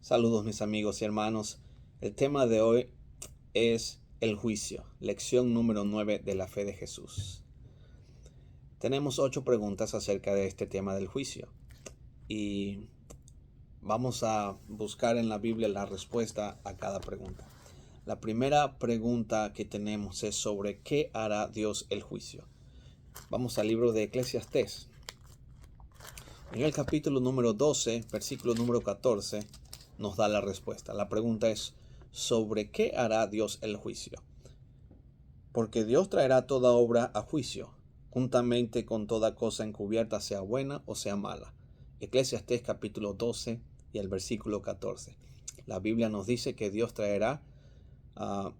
Saludos mis amigos y hermanos. El tema de hoy es el juicio, lección número 9 de la fe de Jesús. Tenemos 8 preguntas acerca de este tema del juicio y vamos a buscar en la Biblia la respuesta a cada pregunta. La primera pregunta que tenemos es sobre qué hará Dios el juicio. Vamos al libro de Eclesiastés. En el capítulo número 12, versículo número 14, nos da la respuesta. La pregunta es, ¿sobre qué hará Dios el juicio? Porque Dios traerá toda obra a juicio, juntamente con toda cosa encubierta, sea buena o sea mala. Eclesiastés capítulo 12 y el versículo 14. La Biblia nos dice que Dios hará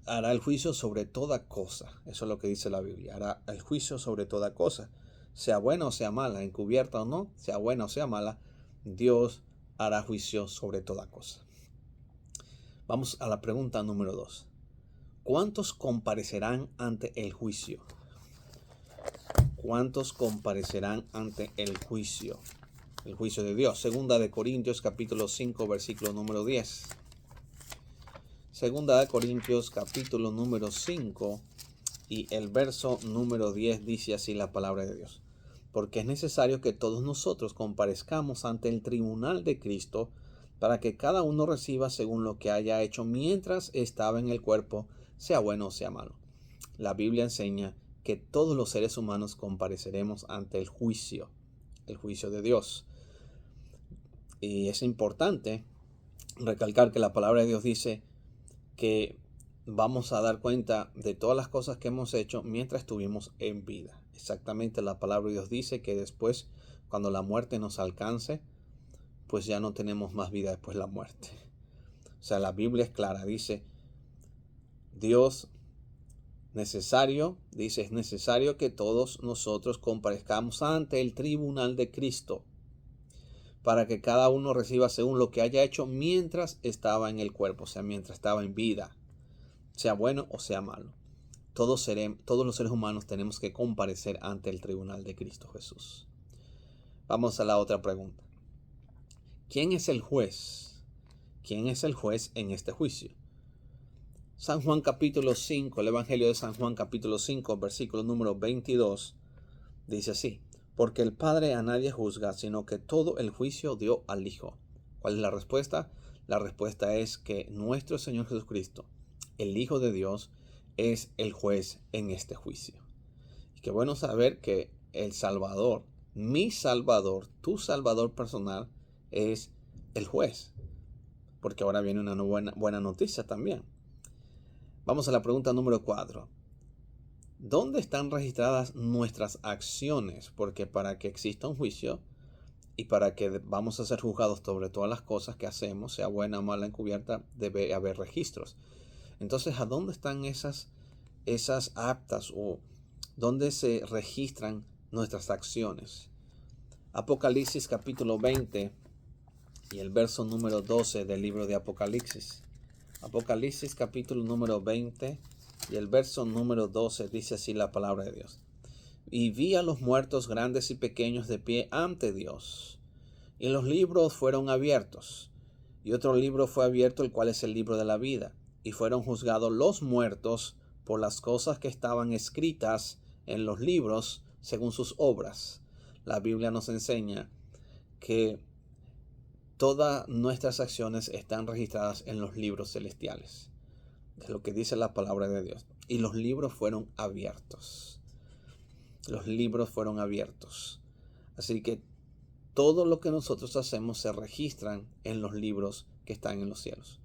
el juicio sobre toda cosa. Eso es lo que dice la Biblia. Hará el juicio sobre toda cosa. Sea buena o sea mala, encubierta o no, sea buena o sea mala, Dios hará juicio sobre toda cosa. Vamos a la pregunta número 2. ¿Cuántos comparecerán ante el juicio? ¿Cuántos comparecerán ante el juicio? El juicio de Dios. Segunda de Corintios capítulo 5 versículo número 10. Segunda de Corintios capítulo número 5 y el verso número 10 dice así la palabra de Dios. Porque es necesario que todos nosotros comparezcamos ante el tribunal de Cristo para que cada uno reciba según lo que haya hecho mientras estaba en el cuerpo, sea bueno o sea malo. La Biblia enseña que todos los seres humanos compareceremos ante el juicio de Dios. Y es importante recalcar que la palabra de Dios dice que vamos a dar cuenta de todas las cosas que hemos hecho mientras estuvimos en vida. Exactamente, la palabra de Dios dice que después, cuando la muerte nos alcance, pues ya no tenemos más vida después de la muerte. O sea, la Biblia es clara, dice Dios es necesario que todos nosotros comparezcamos ante el tribunal de Cristo para que cada uno reciba según lo que haya hecho mientras estaba en el cuerpo, o sea, mientras estaba en vida, sea bueno o sea malo. Todos los seres humanos tenemos que comparecer ante el tribunal de Cristo Jesús. Vamos a la otra pregunta. ¿Quién es el juez? ¿Quién es el juez en este juicio? San Juan capítulo 5, el Evangelio de San Juan capítulo 5, versículo número 22, dice así. Porque el Padre a nadie juzga, sino que todo el juicio dio al Hijo. ¿Cuál es la respuesta? La respuesta es que nuestro Señor Jesucristo, el Hijo de Dios, es el juez en este juicio. Y qué bueno saber que el Salvador, mi Salvador, tu Salvador personal, es el juez. Porque ahora viene una buena noticia también. Vamos a la pregunta número 4. ¿Dónde están registradas nuestras acciones? Porque para que exista un juicio y para que vamos a ser juzgados sobre todas las cosas que hacemos, sea buena o mala encubierta, debe haber registros. Entonces, ¿a dónde están esas actas o dónde se registran nuestras acciones? Apocalipsis capítulo 20 y el verso número 12 del libro de Apocalipsis. Apocalipsis capítulo número 20 y el verso número 12 dice así la palabra de Dios. Y vi a los muertos grandes y pequeños de pie ante Dios. Y los libros fueron abiertos. Y otro libro fue abierto, el cual es el libro de la vida. Y fueron juzgados los muertos por las cosas que estaban escritas en los libros según sus obras. La Biblia nos enseña que todas nuestras acciones están registradas en los libros celestiales. Es lo que dice la palabra de Dios. Y los libros fueron abiertos. Los libros fueron abiertos. Así que todo lo que nosotros hacemos se registran en los libros que están en los cielos.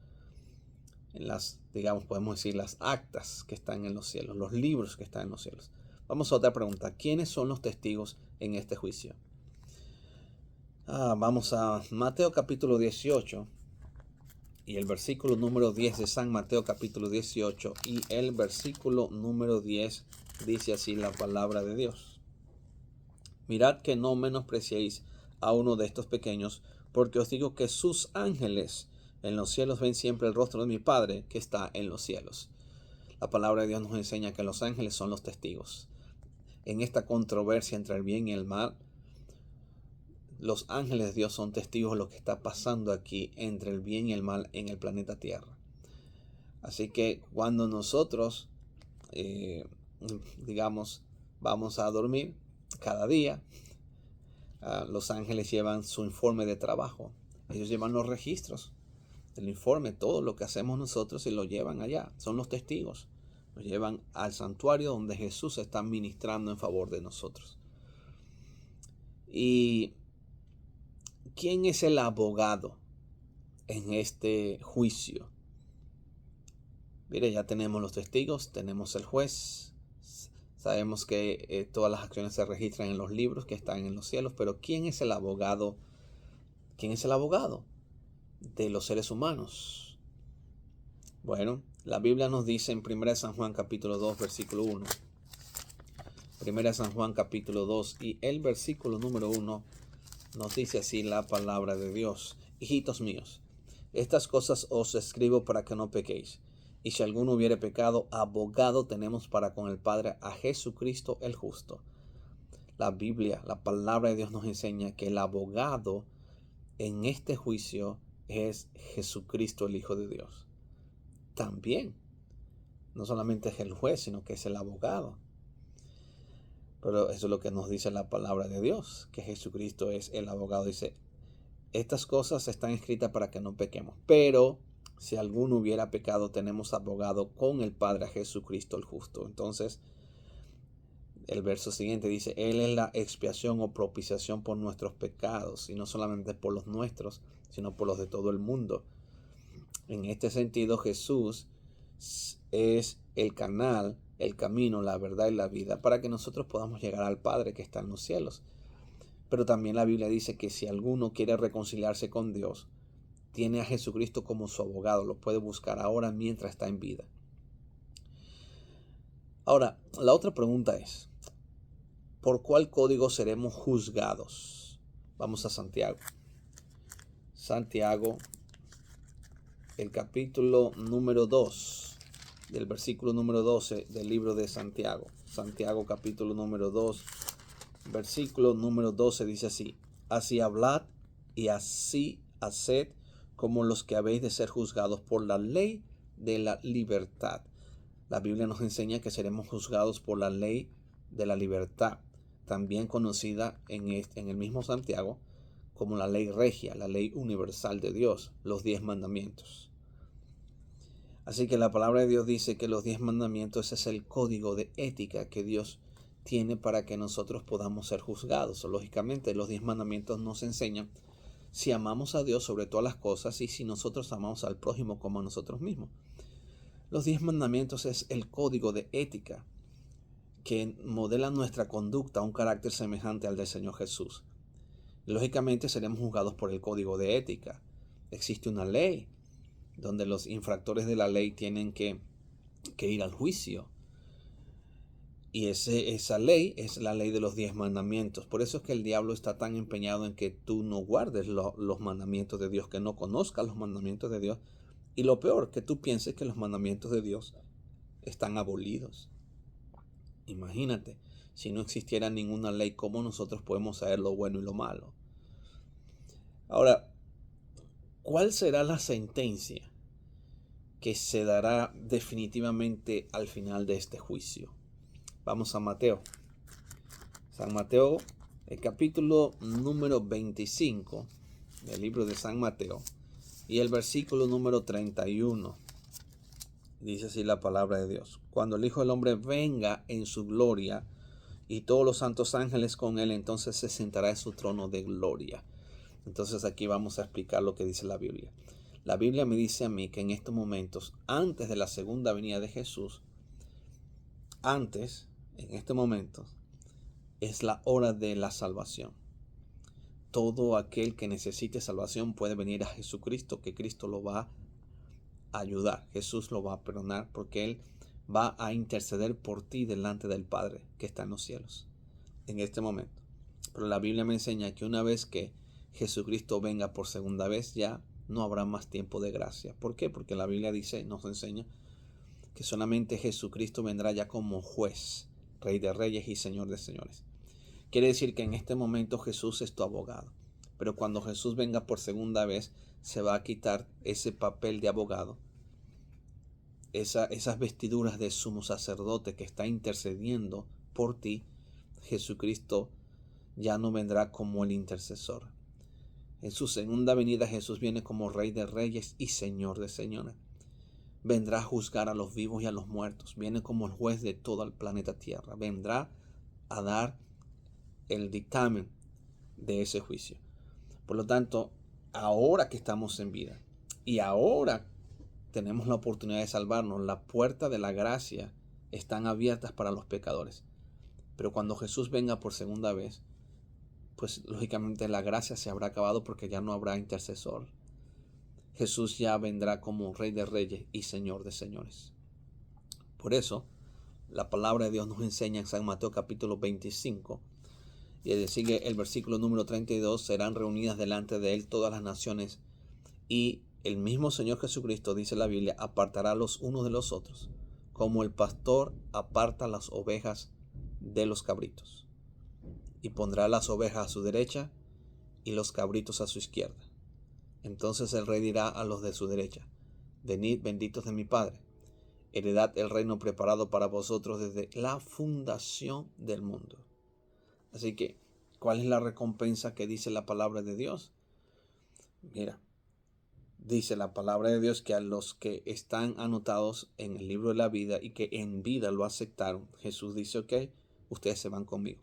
En las, podemos decir, las actas que están en los cielos, los libros que están en los cielos. Vamos a otra pregunta. ¿Quiénes son los testigos en este juicio? Vamos a Mateo capítulo 18 y el versículo número 10 de San Mateo capítulo 18 y el versículo número 10 dice así la palabra de Dios. Mirad que no menospreciéis a uno de estos pequeños, porque os digo que sus ángeles en los cielos ven siempre el rostro de mi Padre que está en los cielos. La palabra de Dios nos enseña que los ángeles son los testigos. En esta controversia entre el bien y el mal, los ángeles de Dios son testigos de lo que está pasando aquí entre el bien y el mal en el planeta Tierra. Así que cuando nosotros, digamos, vamos a dormir cada día, los ángeles llevan su informe de trabajo. Ellos llevan los registros, el informe, todo lo que hacemos nosotros, y lo llevan allá. Son los testigos. Lo llevan al santuario donde Jesús está ministrando en favor de nosotros. ¿Y quién es el abogado en este juicio? Mire, ya tenemos los testigos, tenemos el juez. Sabemos que todas las acciones se registran en los libros que están en los cielos, pero ¿quién es el abogado? ¿Quién es el abogado de los seres humanos? Bueno, la Biblia nos dice en 1 San Juan capítulo 2, versículo 1. 1 San Juan capítulo 2 y el versículo número 1 nos dice así la palabra de Dios. Hijitos míos, estas cosas os escribo para que no pequéis. Y si alguno hubiere pecado, abogado tenemos para con el Padre, a Jesucristo el justo. La Biblia, la palabra de Dios nos enseña que el abogado en este juicio es Jesucristo, el Hijo de Dios. También, no solamente es el juez, sino que es el abogado. Pero eso es lo que nos dice la palabra de Dios, que Jesucristo es el abogado. Dice, estas cosas están escritas para que no pequemos. Pero si alguno hubiera pecado, tenemos abogado con el Padre, a Jesucristo el justo. Entonces, el verso siguiente dice, Él es la expiación o propiciación por nuestros pecados, y no solamente por los nuestros, sino por los de todo el mundo. En este sentido, Jesús es el canal, el camino, la verdad y la vida para que nosotros podamos llegar al Padre que está en los cielos. Pero también la Biblia dice que si alguno quiere reconciliarse con Dios, tiene a Jesucristo como su abogado, lo puede buscar ahora mientras está en vida. Ahora, la otra pregunta es, ¿por cuál código seremos juzgados? Vamos a Santiago. Santiago, el capítulo número 2, del versículo número 12 del libro de Santiago. Santiago capítulo número 2, versículo número 12 dice así, así hablad y así haced como los que habéis de ser juzgados por la ley de la libertad. La Biblia nos enseña que seremos juzgados por la ley de la libertad, también conocida en el mismo Santiago como la ley regia, la ley universal de Dios, los 10 mandamientos. Así que la palabra de Dios dice que los 10 mandamientos es el código de ética que Dios tiene para que nosotros podamos ser juzgados. Lógicamente, los 10 mandamientos nos enseñan si amamos a Dios sobre todas las cosas y si nosotros amamos al prójimo como a nosotros mismos. Los 10 mandamientos es el código de ética que modela nuestra conducta a un carácter semejante al del Señor Jesús. Lógicamente seremos juzgados por el código de ética. Existe una ley donde los infractores de la ley tienen que ir al juicio. Y esa ley es la ley de los 10 mandamientos. Por eso es que el diablo está tan empeñado en que tú no guardes los mandamientos de Dios, que no conozcas los mandamientos de Dios. Y lo peor, que tú pienses que los mandamientos de Dios están abolidos. Imagínate, si no existiera ninguna ley, ¿cómo nosotros podemos saber lo bueno y lo malo? Ahora, ¿cuál será la sentencia que se dará definitivamente al final de este juicio? Vamos a Mateo. San Mateo, el capítulo número 25 del libro de San Mateo y el versículo número 31. Dice así la palabra de Dios. Cuando el Hijo del Hombre venga en su gloria y todos los santos ángeles con él, entonces se sentará en su trono de gloria. Entonces aquí vamos a explicar lo que dice la Biblia. La Biblia me dice a mí que en estos momentos, antes de la segunda venida de Jesús, en este momento, es la hora de la salvación. Todo aquel que necesite salvación puede venir a Jesucristo, que Cristo lo va a ayudar. Jesús lo va a perdonar porque Él va a interceder por ti delante del Padre que está en los cielos en este momento. Pero la Biblia me enseña que una vez que Jesucristo venga por segunda vez, ya no habrá más tiempo de gracia. ¿Por qué? Porque la Biblia nos enseña que solamente Jesucristo vendrá ya como juez, Rey de reyes y Señor de señores. Quiere decir que en este momento Jesús es tu abogado. Pero cuando Jesús venga por segunda vez, se va a quitar ese papel de abogado, esas vestiduras de sumo sacerdote que está intercediendo por ti. Jesucristo ya no vendrá como el intercesor. En su segunda venida Jesús viene como Rey de Reyes y Señor de Señores. Vendrá a juzgar a los vivos y a los muertos. Viene como el juez de todo el planeta Tierra. Vendrá a dar el dictamen de ese juicio. Por lo tanto, ahora que estamos en vida y ahora tenemos la oportunidad de salvarnos, las puertas de la gracia están abiertas para los pecadores. Pero cuando Jesús venga por segunda vez, pues lógicamente la gracia se habrá acabado porque ya no habrá intercesor. Jesús ya vendrá como Rey de Reyes y Señor de Señores. Por eso, la palabra de Dios nos enseña en San Mateo capítulo 25, y sigue el versículo número 32, serán reunidas delante de él todas las naciones, y el mismo Señor Jesucristo, dice la Biblia, apartará los unos de los otros, como el pastor aparta las ovejas de los cabritos, y pondrá las ovejas a su derecha y los cabritos a su izquierda. Entonces el rey dirá a los de su derecha: venid, benditos de mi Padre, heredad el reino preparado para vosotros desde la fundación del mundo. Así que, ¿cuál es la recompensa que dice la palabra de Dios? Mira, dice la palabra de Dios que a los que están anotados en el libro de la vida y que en vida lo aceptaron, Jesús dice: ok, ustedes se van conmigo.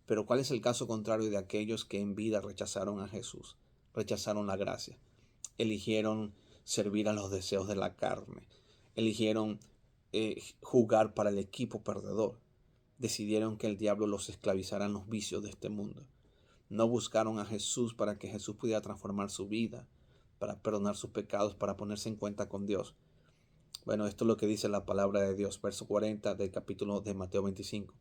Pero ¿cuál es el caso contrario de aquellos que en vida rechazaron a Jesús? Rechazaron la gracia. Eligieron servir a los deseos de la carne. Eligieron jugar para el equipo perdedor. Decidieron que el diablo los esclavizara en los vicios de este mundo. No buscaron a Jesús para que Jesús pudiera transformar su vida, para perdonar sus pecados, para ponerse en cuenta con Dios. Bueno, esto es lo que dice la palabra de Dios, verso 40 del capítulo de Mateo 25.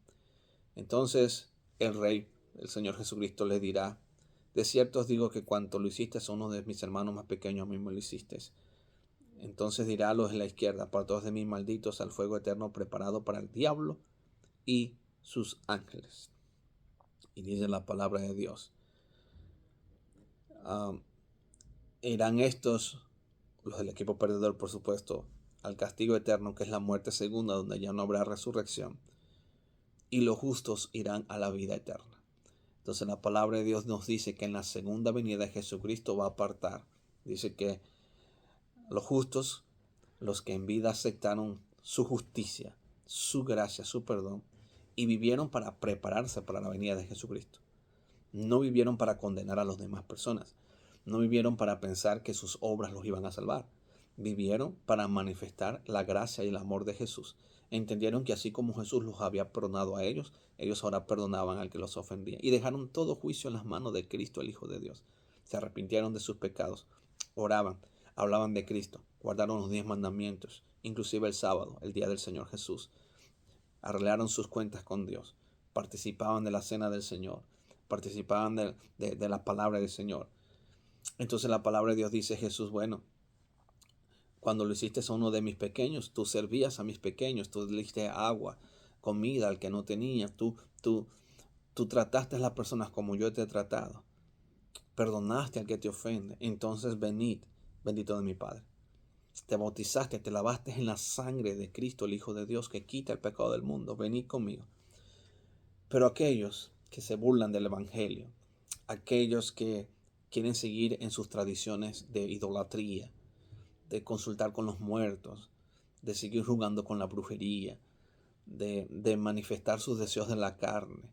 Entonces el Rey, el Señor Jesucristo, le dirá: de cierto os digo que cuanto lo hiciste a uno de mis hermanos más pequeños, a mí me lo hiciste. Entonces dirá a los de la izquierda: apartaos de mí, malditos, al fuego eterno preparado para el diablo y sus ángeles. Y dice la palabra de Dios: irán estos, los del equipo perdedor, por supuesto, al castigo eterno, que es la muerte segunda, donde ya no habrá resurrección, y los justos irán a la vida eterna. Entonces la palabra de Dios nos dice que en la segunda venida Jesucristo va a apartar. Dice que los justos, los que en vida aceptaron su justicia, su gracia, su perdón, y vivieron para prepararse para la venida de Jesucristo. No vivieron para condenar a las demás personas. No vivieron para pensar que sus obras los iban a salvar. Vivieron para manifestar la gracia y el amor de Jesús. Entendieron que así como Jesús los había perdonado a ellos, ellos ahora perdonaban al que los ofendía. Y dejaron todo juicio en las manos de Cristo, el Hijo de Dios. Se arrepintieron de sus pecados. Oraban, hablaban de Cristo, guardaron los 10 mandamientos, inclusive el sábado, el día del Señor Jesús. Arreglaron sus cuentas con Dios. Participaban de la cena del Señor. Participaban de la palabra del Señor. Entonces la palabra de Dios dice: Jesús, bueno, cuando lo hiciste a uno de mis pequeños, tú servías a mis pequeños, tú le diste agua, comida al que no tenía, tú trataste a las personas como yo te he tratado, perdonaste al que te ofende. Entonces venid, bendito de mi Padre. Te bautizaste, te lavaste en la sangre de Cristo, el Hijo de Dios, que quita el pecado del mundo. Venid conmigo. Pero aquellos que se burlan del Evangelio, aquellos que quieren seguir en sus tradiciones de idolatría, de consultar con los muertos, de seguir jugando con la brujería, de manifestar sus deseos de la carne,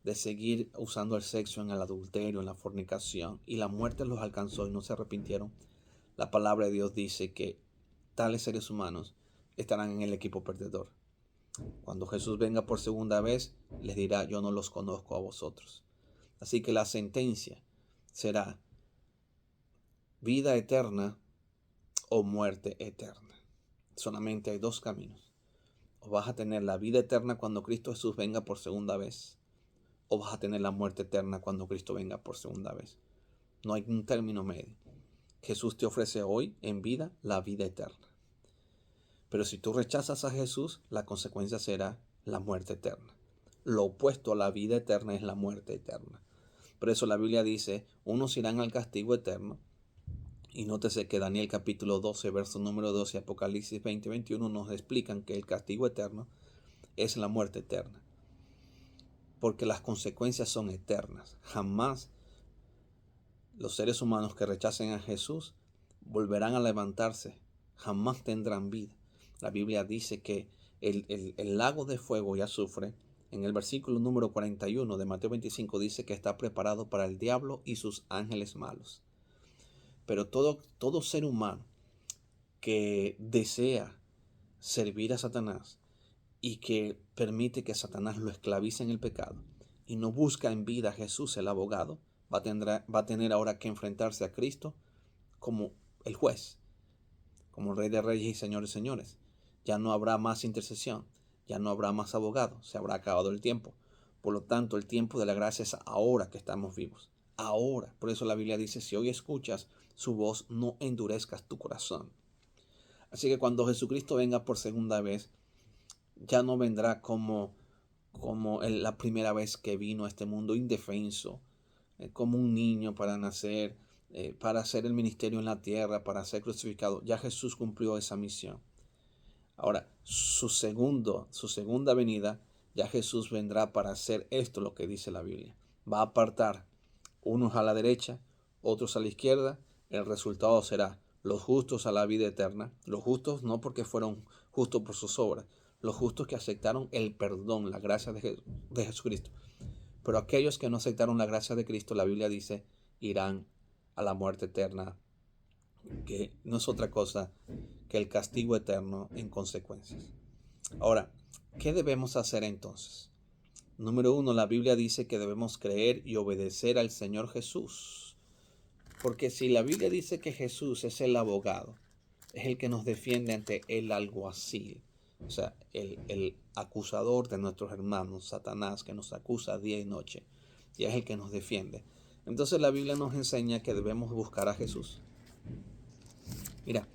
de seguir usando el sexo en el adulterio, en la fornicación, y la muerte los alcanzó y no se arrepintieron. La palabra de Dios dice que tales seres humanos estarán en el equipo perdedor. Cuando Jesús venga por segunda vez, les dirá: yo no los conozco a vosotros. Así que la sentencia será vida eterna o muerte eterna. Solamente hay dos caminos. O vas a tener la vida eterna cuando Cristo Jesús venga por segunda vez, o vas a tener la muerte eterna cuando Cristo venga por segunda vez. No hay un término medio. Jesús te ofrece hoy en vida la vida eterna. Pero si tú rechazas a Jesús, la consecuencia será la muerte eterna. Lo opuesto a la vida eterna es la muerte eterna. Por eso la Biblia dice, unos irán al castigo eterno. Y nótese que Daniel capítulo 12, verso número 12 y Apocalipsis 20, 21 nos explican que el castigo eterno es la muerte eterna. Porque las consecuencias son eternas. Jamás los seres humanos que rechacen a Jesús volverán a levantarse. Jamás tendrán vida. La Biblia dice que el lago de fuego y azufre, en el versículo número 41 de Mateo 25, dice que está preparado para el diablo y sus ángeles malos. Pero todo ser humano que desea servir a Satanás y que permite que Satanás lo esclavice en el pecado y no busca en vida a Jesús el abogado, va a tener ahora que enfrentarse a Cristo como el juez, como el Rey de Reyes y Señores de Señores. Ya no habrá más intercesión, ya no habrá más abogado, se habrá acabado el tiempo. Por lo tanto, el tiempo de la gracia es ahora que estamos vivos. Ahora. Por eso la Biblia dice, si hoy escuchas su voz, no endurezcas tu corazón. Así que cuando Jesucristo venga por segunda vez, ya no vendrá como la primera vez que vino a este mundo indefenso, como un niño para nacer, para hacer el ministerio en la tierra, para ser crucificado. Ya Jesús cumplió esa misión. Ahora, su segunda venida, ya Jesús vendrá para hacer esto, lo que dice la Biblia. Va a apartar unos a la derecha, otros a la izquierda. El resultado será los justos a la vida eterna. Los justos no porque fueron justos por sus obras, los justos que aceptaron el perdón, la gracia de Jesucristo. Pero aquellos que no aceptaron la gracia de Cristo, la Biblia dice, irán a la muerte eterna, que no es otra cosa que el castigo eterno en consecuencias. Ahora, ¿qué debemos hacer entonces? Número 1, la Biblia dice que debemos creer y obedecer al Señor Jesús. Porque si la Biblia dice que Jesús es el abogado, es el que nos defiende ante el alguacil, o sea, el acusador de nuestros hermanos, Satanás, que nos acusa día y noche, y es el que nos defiende. Entonces la Biblia nos enseña que debemos buscar a Jesús. Mira,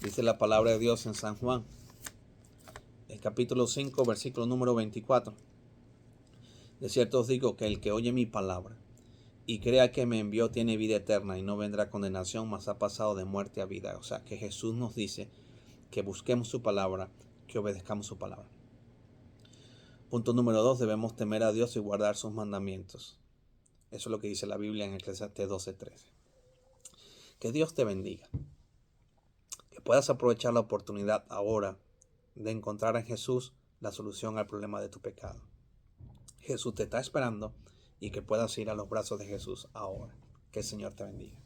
dice la palabra de Dios en San Juan, el capítulo 5, versículo número 24. De cierto os digo que el que oye mi palabra y crea que me envió tiene vida eterna y no vendrá condenación, mas ha pasado de muerte a vida. O sea, que Jesús nos dice que busquemos su palabra, que obedezcamos su palabra. Punto número 2, debemos temer a Dios y guardar sus mandamientos. Eso es lo que dice la Biblia en Eclesiastés 12:13. Que Dios te bendiga. Que puedas aprovechar la oportunidad ahora de encontrar en Jesús la solución al problema de tu pecado. Jesús te está esperando y que puedas ir a los brazos de Jesús ahora. Que el Señor te bendiga.